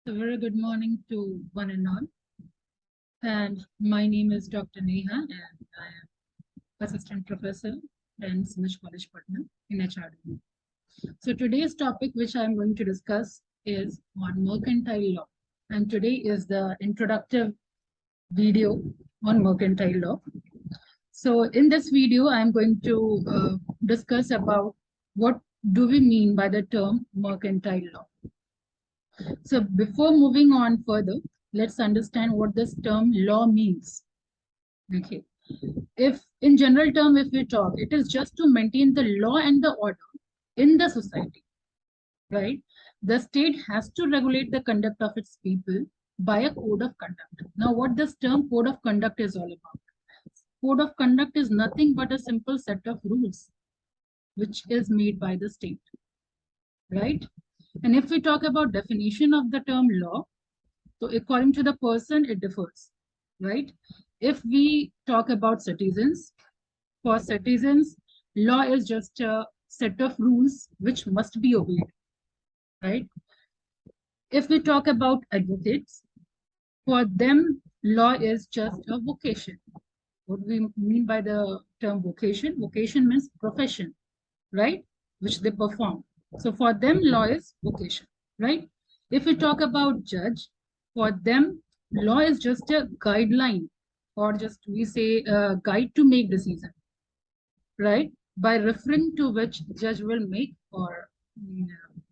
A very good morning to one and all. And my name is Dr. Neha, and I am Assistant Professor in CIMAGE College, Patna in HRD. So today's topic, which I'm going to discuss, is on mercantile law. And today is the introductory video on mercantile law. So in this video, I'm going to discuss about what do we mean by the term mercantile law. So before moving on further, let's understand what this term law means. Okay. If in general term, if we talk, it is just to maintain the law and the order in the society, right? The state has to regulate the conduct of its people by a code of conduct. Now, what this term code of conduct is all about? Code of conduct is nothing but a simple set of rules which is made by the state, right? And if we talk about definition of the term law, so according to the person, it differs, right? If we talk about citizens, for citizens, law is just a set of rules which must be obeyed, right? If we talk about advocates, for them, law is just a vocation. What we mean by the term vocation? Vocation means profession, right? Which they perform. So for them, law is vocation, right? If we talk about judge, for them, law is just a guideline, or just we say a guide to make decision, right? By referring to which judge will make or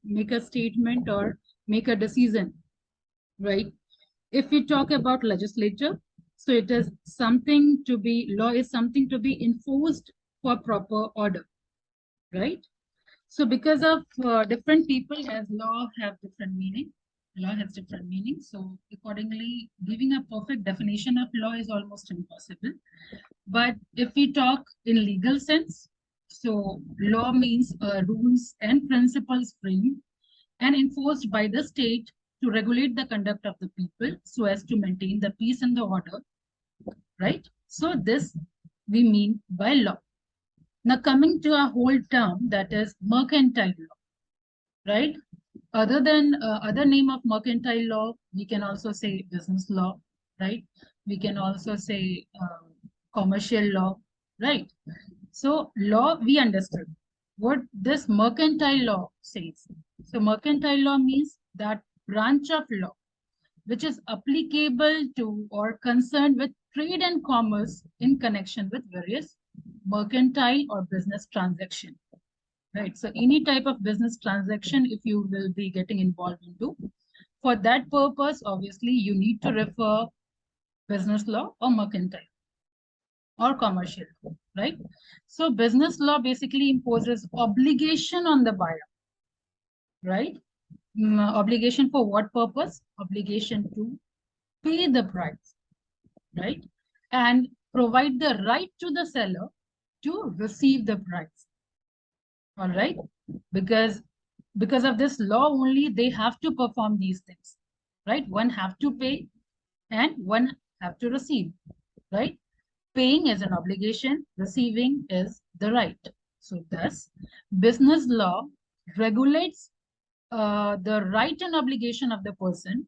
make a statement or make a decision, right? If we talk about legislature, so it is something to be, law is something to be enforced for proper order, right? So because of different people as law have different meaning, law has different meaning. So accordingly, giving a perfect definition of law is almost impossible. But if we talk in legal sense, so law means rules and principles framed and enforced by the state to regulate the conduct of the people so as to maintain the peace and the order, right? So this we mean by law. Now coming to a whole term, that is mercantile law, right? Other than other name of mercantile law, we can also say business law, right? We can also say commercial law, right? So law, we understood what this mercantile law says. So mercantile law means that branch of law which is applicable to or concerned with trade and commerce in connection with various mercantile or business transaction, right? So any type of business transaction, if you will be getting involved into, for that purpose, obviously, you need to refer business law or mercantile or commercial law, right? So business law basically imposes obligation on the buyer, right? Obligation for what purpose? Obligation to pay the price, right? And provide the right to the seller to receive the price. All right, because of this law only they have to perform these things, right? One have to pay and one have to receive, right? Paying is an obligation, receiving is the right. So thus business law regulates the right and obligation of the person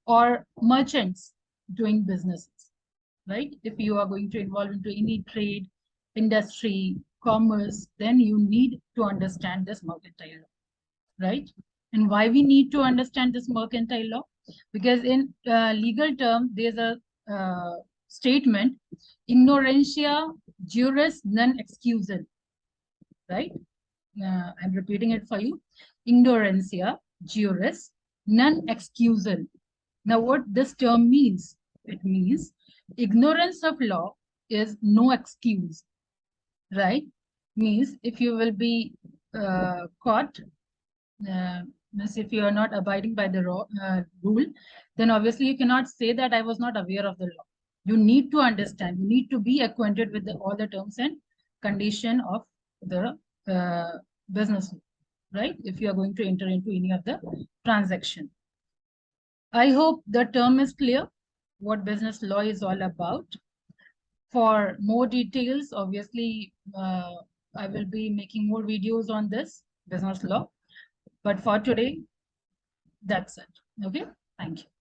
or merchants doing businesses, right? If you are going to involve into any trade, industry, commerce, then you need to understand this mercantile law, right? And why we need to understand this mercantile law? Because in legal term, there's a statement, ignorantia juris non excusal, right? I'm repeating it for you. Ignorantia juris non excusal. Now, what this term means? It means ignorance of law is no excuse, right? Means if you will be caught, means if you are not abiding by the rule, then obviously you cannot say that I was not aware of the law. You need to understand, you need to be acquainted with all the terms and condition of the business, right? If you are going to enter into any of the transaction. I hope the term is clear, what business law is all about. For more details, obviously, I will be making more videos on this business law. But for today, that's it. Okay. Thank you.